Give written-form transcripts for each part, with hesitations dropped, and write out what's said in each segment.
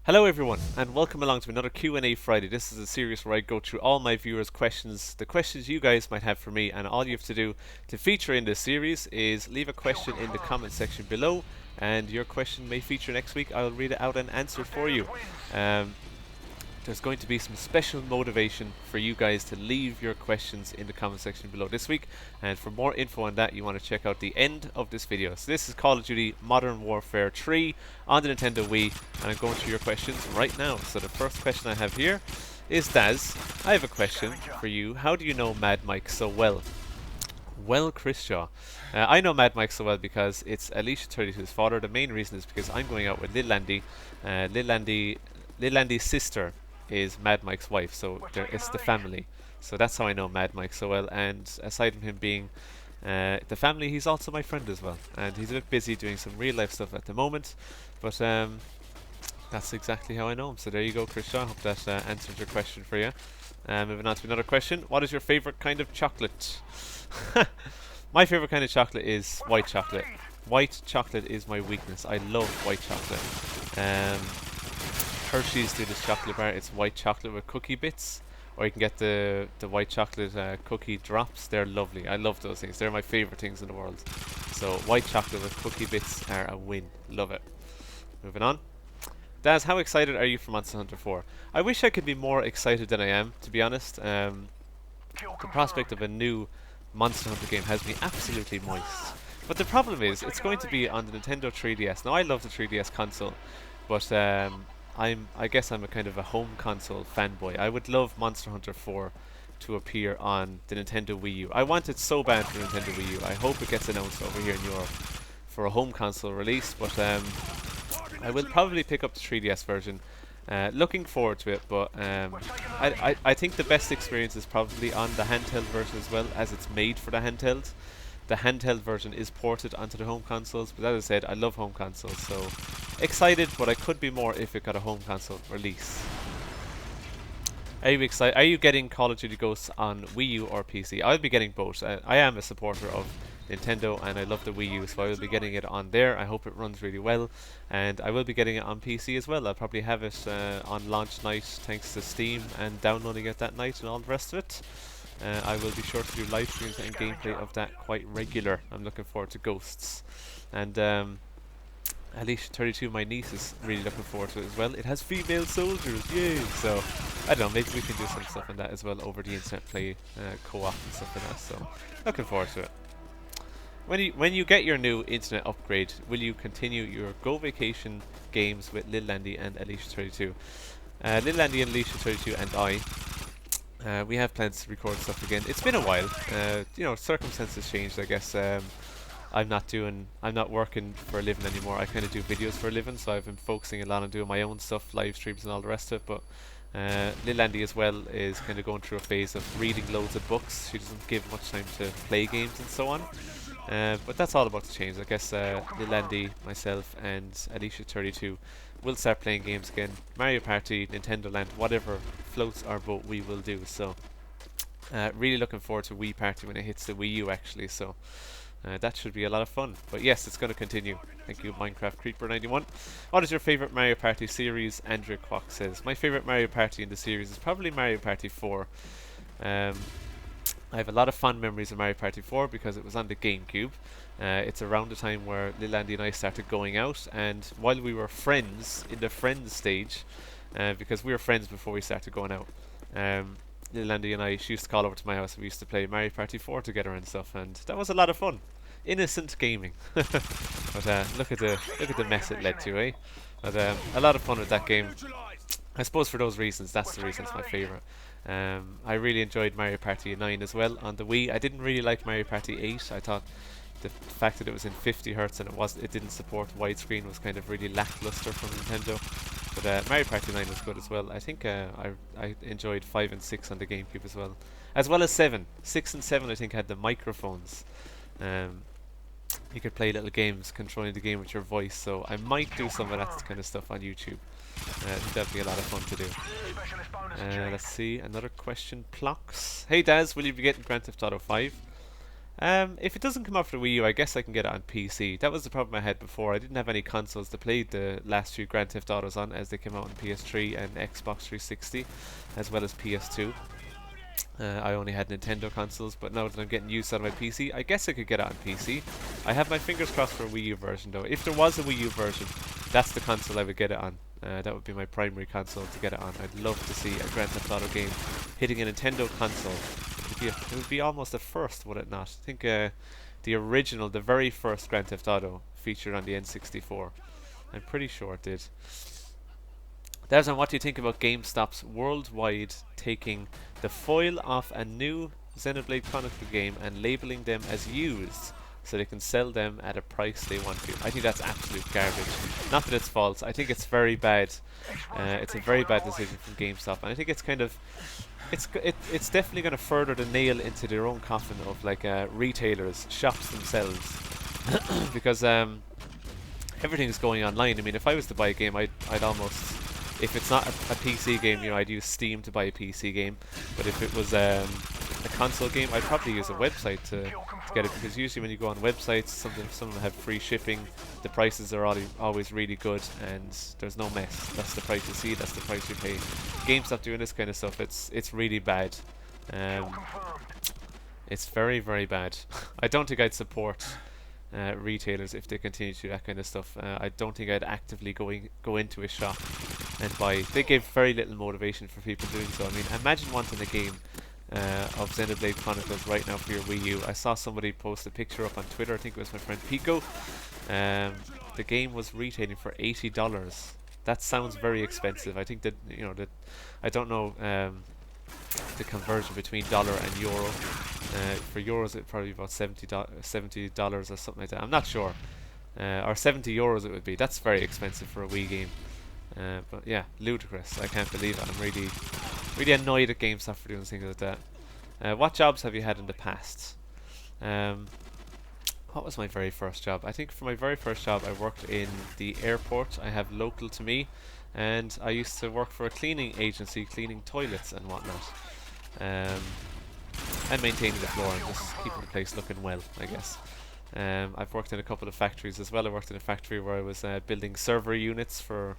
Hello everyone, and welcome along to another Q&A Friday. This is a series where I go through all my viewers' questions, the questions you guys might have for me, and all you have to do to feature in this series is leave a question in the comment section below, and your question may feature next week. I'll read it out and answer it for you. There's going to be some special motivation for you guys to leave your questions in the comment section below this week, and for more info on that you want to check out the end of this video. So this is Call of Duty Modern Warfare 3 on the Nintendo Wii, and I'm going through your questions right now. So the first question I have here is Daz. I have a question for you. How do you know Mad Mike so well? Well, Chris Shaw, I know Mad Mike so well because it's Alicia32's father. The main reason is because I'm going out with Lil Landy. Lil Landy's sister is Mad Mike's wife, so it's the family. So that's how I know Mad Mike so well. And aside from him being the family, he's also my friend as well. And he's a bit busy doing some real life stuff at the moment, but that's exactly how I know him. So there you go, Chris Shaw. Hope that answered your question for you. Moving on to another question. What is your favorite kind of chocolate? My favorite kind of chocolate is white chocolate. White chocolate is my weakness. I love white chocolate. Hershey's do this chocolate bar. It's white chocolate with cookie bits, or you can get the white chocolate cookie drops. They're lovely. I love those things. They're my favorite things in the world. So white chocolate with cookie bits are a win. Love it. Moving on. Daz, how excited are you for Monster Hunter 4? I wish I could be more excited than I am, to be honest. The prospect of a new Monster Hunter game has me absolutely moist. But the problem is, it's going to be on the Nintendo 3DS. Now, I love the 3DS console, but I guess I'm a kind of a home console fanboy. I would love Monster Hunter 4 to appear on the Nintendo Wii U. I want it so bad for Nintendo Wii U. I hope it gets announced over here in Europe for a home console release, but I will probably pick up the 3DS version. Looking forward to it, but I think the best experience is probably on the handheld version as well, as it's made for the handheld. The handheld version is ported onto the home consoles, but as I said, I love home consoles, so excited, but I could be more if it got a home console release. Are you excited? Are you getting Call of Duty Ghosts on Wii U or PC? I'll be getting both. I am a supporter of Nintendo and I love the Wii U, so I will be getting it on there. I hope it runs really well, and I will be getting it on PC as well. I'll probably have it on launch night thanks to Steam and downloading it that night and all the rest of it. I will be sure to do live streams and gameplay of that quite regular. I'm looking forward to Ghosts. And Alicia32, my niece, is really looking forward to it as well. It has female soldiers, yay! So, I don't know, maybe we can do some stuff on that as well over the internet, play co-op and stuff like that. So, looking forward to it. When you get your new internet upgrade, will you continue your Go Vacation games with Lil Landy and Alicia32? Lil Landy and Alicia32 and we have plans to record stuff again. It's been a while. You know, circumstances changed, I guess. I'm not working for a living anymore. I kind of do videos for a living, so I've been focusing a lot on doing my own stuff, live streams and all the rest of it. But Lil Andy as well is kind of going through a phase of reading loads of books. She doesn't give much time to play games and so on. But that's all about to change. I guess Lil Andy, myself, and Alicia32 will start playing games again. Mario Party, Nintendo Land, whatever floats our boat, we will do. So, really looking forward to Wii Party when it hits the Wii U, actually. So, that should be a lot of fun. But yes, it's going to continue. Thank you, Minecraft Creeper 91. What is your favorite Mario Party series? Andrew Kwok says, my favorite Mario Party in the series is probably Mario Party 4. I have a lot of fond memories of Mario Party 4 because it was on the GameCube. It's around the time where Lil Andy and I started going out, and while we were friends in the friends stage, because we were friends before we started going out, Lil Andy and I, she used to call over to my house and we used to play Mario Party 4 together and stuff, and that was a lot of fun. Innocent gaming. But look at the mess it led to, eh? But a lot of fun with that game. I suppose for those reasons, that's the reason it's my favourite. I really enjoyed Mario Party 9 as well on the Wii. I didn't really like Mario Party 8. I thought the fact that it was in 50 Hz and it didn't support widescreen was kind of really lackluster from Nintendo. But Mario Party 9 was good as well. I think I enjoyed 5 and 6 on the GameCube as well as 7. 6 and 7 I think had the microphones. You could play little games controlling the game with your voice, so I might do some of that kind of stuff on YouTube. I think that'd be a lot of fun to do. Let's see, another question. Plox. Hey Daz, will you be getting Grand Theft Auto 5? If it doesn't come out for the Wii U, I guess I can get it on PC. That was the problem I had before. I didn't have any consoles to play the last few Grand Theft Autos on, as they came out on PS3 and Xbox 360, as well as PS2. I only had Nintendo consoles, but now that I'm getting used on my PC, I guess I could get it on PC. I have my fingers crossed for a Wii U version, though. If there was a Wii U version, that's the console I would get it on. That would be my primary console to get it on. I'd love to see a Grand Theft Auto game hitting a Nintendo console. It would be almost a first, would it not? I think the original, the very first Grand Theft Auto featured on the N64. I'm pretty sure it did. Desmond, what do you think about GameStop's worldwide taking the foil off a new Xenoblade Chronicle game and labeling them as used so they can sell them at a price they want to? I think that's absolute garbage. Not that it's false. I think it's very bad. It's a very bad decision from GameStop, and I think it's kind of it's definitely going to further the nail into their own coffin of like retailers, shops themselves, because everything's going online. I mean, if I was to buy a game, I'd almost, if it's not a PC game, you know, I'd use Steam to buy a PC game. But if it was a console game, I'd probably use a website to get it, because usually when you go on websites, some of them have free shipping. The prices are always really good, and there's no mess. That's the price you see. That's the price you pay. GameStop doing this kind of stuff, it's really bad. It's very, very bad. I don't think I'd support retailers if they continue to do that kind of stuff. I don't think I'd actively go into a shop and buy. They give very little motivation for people doing so. I mean, imagine wanting a game of Xenoblade Chronicles right now for your Wii U. I saw somebody post a picture up on Twitter. I think it was my friend Pico. The game was retailing for $80. That sounds very expensive. I think that, you know, that I don't know the conversion between dollar and euro. For euros, it'd probably be about $70 or something like that. I'm not sure. Or 70 euros it would be. That's very expensive for a Wii game. But yeah, ludicrous. I can't believe it. I'm really annoyed at GameStop for doing things like that. What jobs have you had in the past? What was my very first job? I think for my very first job, I worked in the airport. I have local to me, and I used to work for a cleaning agency, cleaning toilets and whatnot, and maintaining the floor and just keeping the place looking well, I guess. I've worked in a couple of factories as well. I worked in a factory where I was building server units for,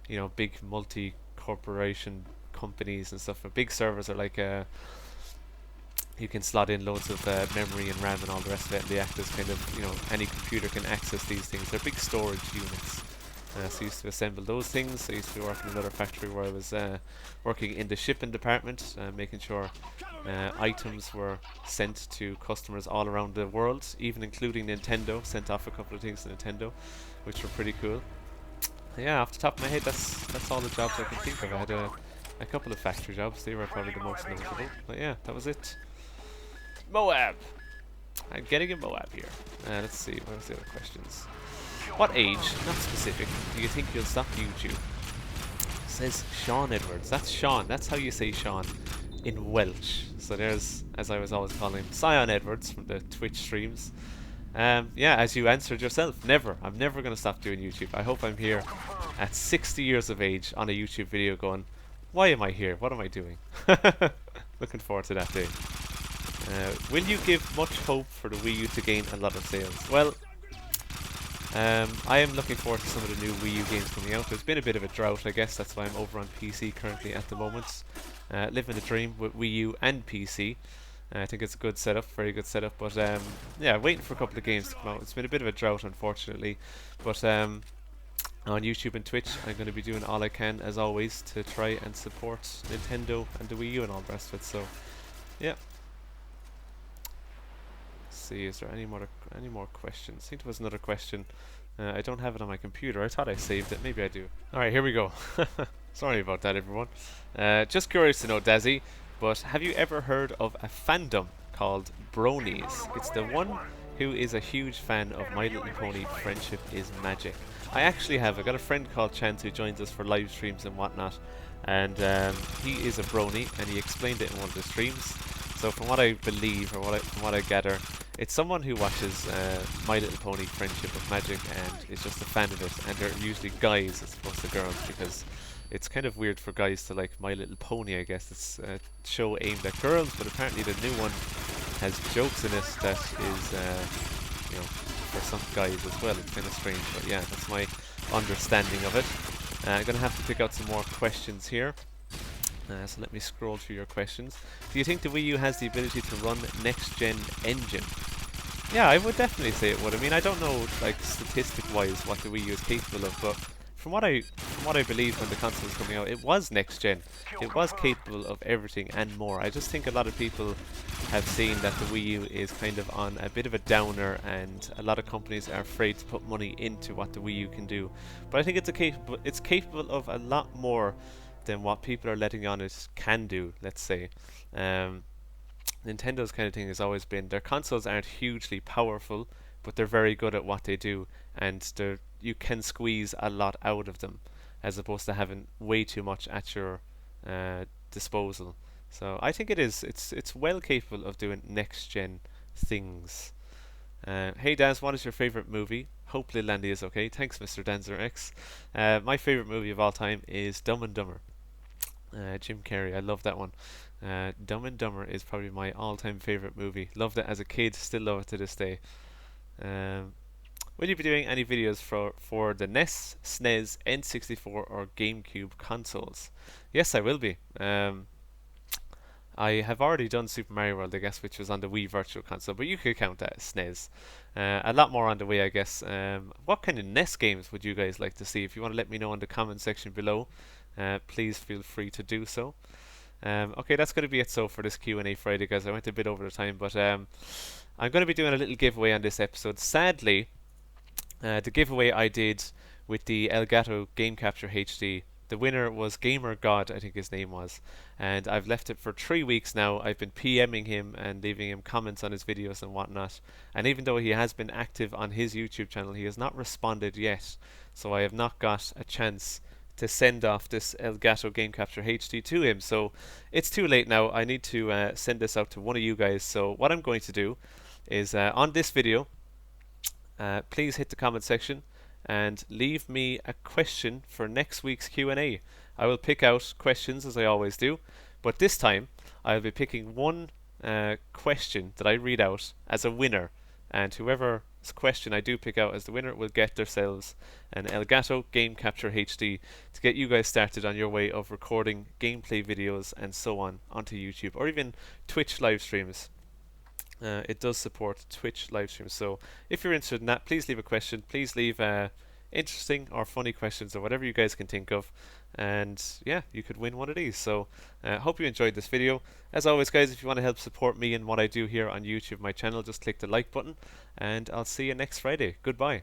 you know, big multi-corporation companies and stuff. But big servers are like you can slot in loads of memory and RAM and all the rest of it, and they act as kind of, you know, any computer can access these things. They're big storage units. So I used to assemble those things. I used to work in another factory where I was working in the shipping department, making sure items were sent to customers all around the world, even including Nintendo. Sent off a couple of things to Nintendo, which were pretty cool. Yeah, off the top of my head, that's all the jobs I can think of. I had a couple of factory jobs. They were probably the most notable. But yeah, that was it. Moab! I'm getting a Moab here. Let's see, what was the other questions? What age, not specific, do you think you'll stop YouTube? Says Sean Edwards. That's Sean. That's how you say Sean in Welsh. So there's, as I was always calling him, Sion Edwards from the Twitch streams. Yeah, as you answered yourself, never. I'm never going to stop doing YouTube. I hope I'm here at 60 years of age on a YouTube video going, why am I here? What am I doing? Looking forward to that day. Will you give much hope for the Wii U to gain a lot of sales? Well, I am looking forward to some of the new Wii U games coming out. There's been a bit of a drought, I guess. That's why I'm over on PC currently at the moment. Living the dream with Wii U and PC. I think it's a good setup, very good setup. But yeah, waiting for a couple of games to come out. It's been a bit of a drought, unfortunately. But on YouTube and Twitch, I'm going to be doing all I can, as always, to try and support Nintendo and the Wii U and all the rest of it. So, yeah. See, is there any more questions? I think there was another question. I don't have it on my computer. I thought I saved it. Maybe I do. Alright, here we go. Sorry about that, everyone. Just curious to know, Dazzy, but have you ever heard of a fandom called Bronies? It's the one who is a huge fan of My Little Pony Friendship is Magic. I actually have. I got a friend called Chance who joins us for live streams and whatnot, and he is a Brony, and he explained it in one of the streams. So from what I believe, or from what I gather, it's someone who watches My Little Pony Friendship of Magic and is just a fan of it, and they're usually guys as opposed to girls, because it's kind of weird for guys to like My Little Pony, I guess. It's a show aimed at girls, but apparently the new one has jokes in it that is, you know, for some guys as well. It's kind of strange, but yeah, that's my understanding of it. I'm going to have to pick out some more questions here. So let me scroll through your questions. Do you think the Wii U has the ability to run next-gen engine? Yeah, I would definitely say it would. I mean, I don't know, like, statistic-wise what the Wii U is capable of, but from what I believe when the console was coming out, it was next-gen. It was capable of everything and more. I just think a lot of people have seen that the Wii U is kind of on a bit of a downer, and a lot of companies are afraid to put money into what the Wii U can do. But I think it's capable of a lot more than what people are letting on it can do, let's say. Nintendo's kind of thing has always been their consoles aren't hugely powerful, but they're very good at what they do, and you can squeeze a lot out of them, as opposed to having way too much at your disposal. So I think it's well capable of doing next gen things. Hey Daz, what is your favorite movie? Hope Little Andy is okay. Thanks, Mr. Danzer X. My favorite movie of all time is Dumb and Dumber. Jim Carrey, I love that one. Dumb and Dumber is probably my all-time favorite movie. Loved it as a kid, still love it to this day. Will you be doing any videos for the NES, SNES, N64 or GameCube consoles? Yes, I will be. I have already done Super Mario World, I guess, which was on the Wii Virtual Console, but you could count that as SNES. A lot more on the way, I guess. What kind of NES games would you guys like to see? If you want to let me know in the comment section below, please feel free to do so. Okay, that's going to be it so for this Q&A Friday, guys. I went a bit over the time, but I'm going to be doing a little giveaway on this episode. Sadly, the giveaway I did with the Elgato Game Capture HD, the winner was Gamer God, I think his name was, and I've left it for 3 weeks now. I've been PMing him and leaving him comments on his videos and whatnot, and even though he has been active on his YouTube channel, he has not responded yet, so I have not got a chance to send off this Elgato Game Capture HD to him. So it's too late now. I need to send this out to one of you guys. So what I'm going to do is on this video, please hit the comment section and leave me a question for next week's Q&A. I will pick out questions as I always do, but this time I'll be picking one question that I read out as a winner, and whoever's question I do pick out as the winner will get themselves an Elgato Game Capture HD to get you guys started on your way of recording gameplay videos and so on onto YouTube or even Twitch live streams. It does support Twitch live streams, so if you're interested in that, please leave a question. Please leave interesting or funny questions or whatever you guys can think of, and yeah, you could win one of these. So hope you enjoyed this video. As always, guys, if you want to help support me and what I do here on YouTube, my channel, just click the like button, and I'll see you next Friday. Goodbye.